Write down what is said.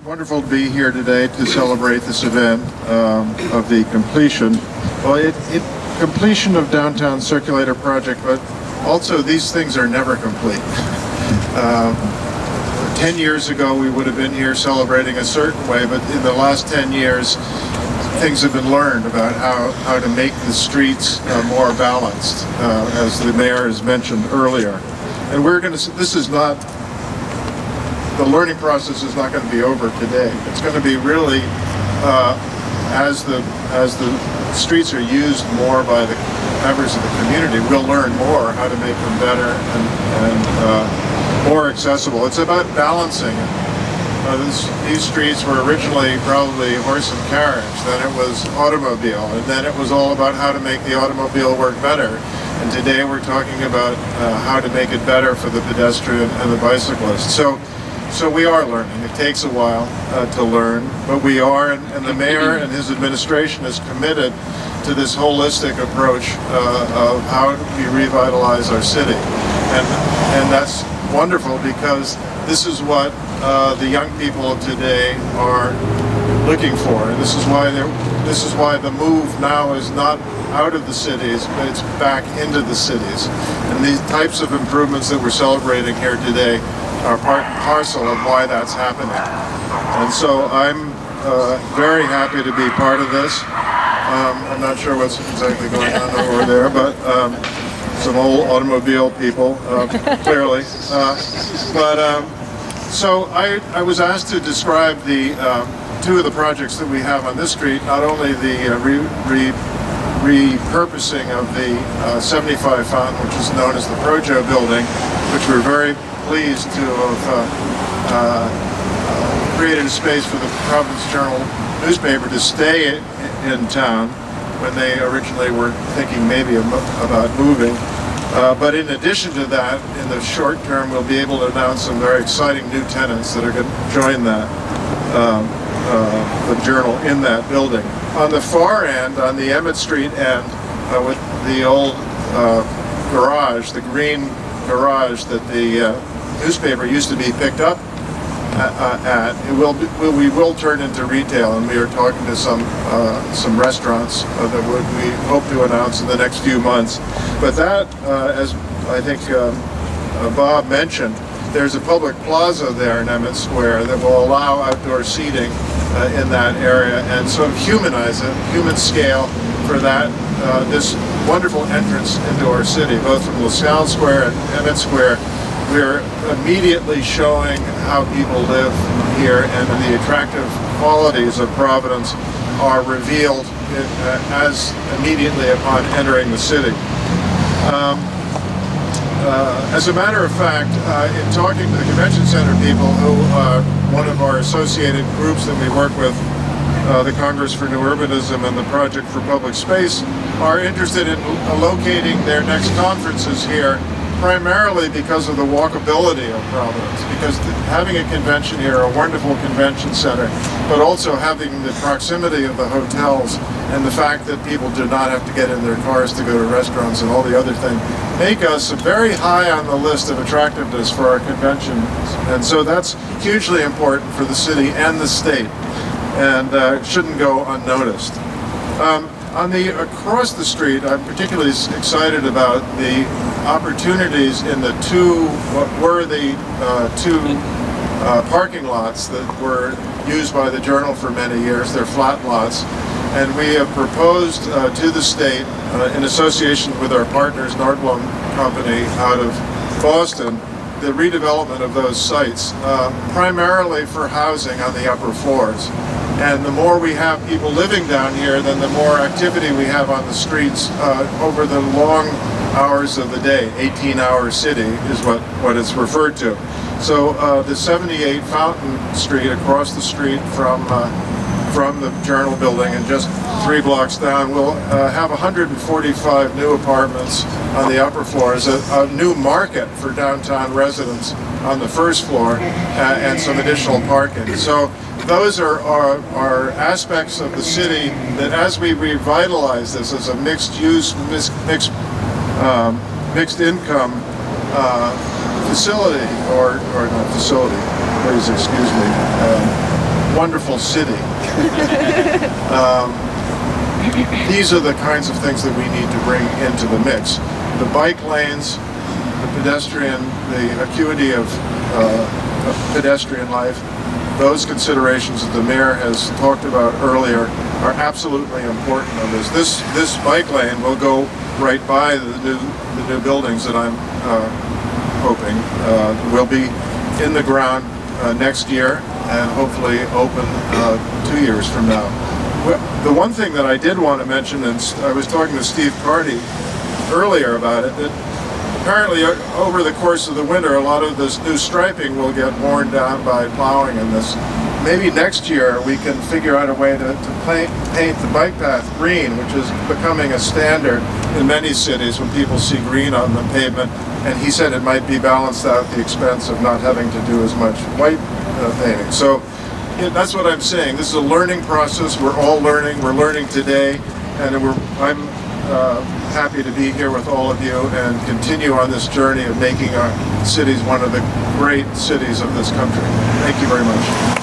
wonderful to be here today to celebrate this event of the completion. Well, completion of downtown circulator project, but also these things are never complete. 10 years ago we would have been here celebrating a certain way, but in the last 10 years things have been learned about how to make the streets more balanced, as the mayor has mentioned earlier. And we're going to, this is not, the learning process is not going to be over today. It's going to be really, as the streets are used more by the members of the community, we'll learn more how to make them better and more accessible. It's about balancing it. These streets were originally probably horse and carriage, then it was automobile, and then it was all about how to make the automobile work better. And today we're talking about how to make it better for the pedestrian and the bicyclist. So we are learning. It takes a while to learn, but we are, and the mayor and his administration is committed to this holistic approach of how we revitalize our city. And that's wonderful, because this is what the young people of today are looking for. And this is why the move now is not out of the cities, but it's back into the cities. And these types of improvements that we're celebrating here today are part and parcel of why that's happening. And so I'm very happy to be part of this. I'm not sure what's exactly going on over there, but some old automobile people, clearly. So I was asked to describe the two of the projects that we have on this street, not only the repurposing of the 75 fountain, which is known as the Projo building, which we're very pleased to have created a space for the Providence Journal newspaper to stay in town when they originally were thinking maybe about moving. But in addition to that, in the short term, we'll be able to announce some very exciting new tenants that are going to join that, the Journal in that building. On the far end, on the Emmett Street end, with the old garage, the green garage that the newspaper used to be picked up at, we will turn into retail, and we are talking to some restaurants that we hope to announce in the next few months. But that, as I think Bob mentioned, there's a public plaza there in Emmett Square that will allow outdoor seating in that area and sort of humanize it, human scale for that, this wonderful entrance into our city, both from LaSalle Square and Emmett Square. We're immediately showing how people live here, and the attractive qualities of Providence are revealed as immediately upon entering the city. As a matter of fact, in talking to the convention center people, who one of our associated groups that we work with, the Congress for New Urbanism and the Project for Public Space, are interested in locating their next conferences here, primarily because of the walkability of Providence, because having a convention here, a wonderful convention center, but also having the proximity of the hotels and the fact that people do not have to get in their cars to go to restaurants and all the other things, make us very high on the list of attractiveness for our conventions. And so that's hugely important for the city and the state, and shouldn't go unnoticed. Across the street, I'm particularly excited about the opportunities in the what were the two parking lots that were used by the Journal for many years. They're flat lots. And we have proposed to the state, in association with our partners, Nordblom Company out of Boston, the redevelopment of those sites, primarily for housing on the upper floors. And the more we have people living down here, then the more activity we have on the streets over the long hours of the day. 18-hour city is what it's referred to. So the 78 Fountain Street, across the street from the Journal building and just 3 blocks down, will have 145 new apartments on the upper floors, a new market for downtown residents on the first floor, and some additional parking. So those are aspects of the city that, as we revitalize this as a mixed-use, mixed-income facility, or not facility, please excuse me, wonderful city. These are the kinds of things that we need to bring into the mix. The bike lanes, the pedestrian, the acuity of pedestrian life, those considerations that the mayor has talked about earlier are absolutely important on this. This bike lane will go right by the new buildings that I'm hoping will be in the ground next year and hopefully open 2 years from now. The one thing that I did want to mention, and I was talking to Steve Carty earlier about it, that apparently over the course of the winter a lot of this new striping will get worn down by plowing in this. Maybe next year we can figure out a way to paint the bike path green, which is becoming a standard in many cities when people see green on the pavement, and he said it might be balanced out at the expense of not having to do as much white painting. So that's what I'm saying. This is a learning process. We're all learning. We're learning today, and I'm happy to be here with all of you and continue on this journey of making our cities one of the great cities of this country. Thank you very much.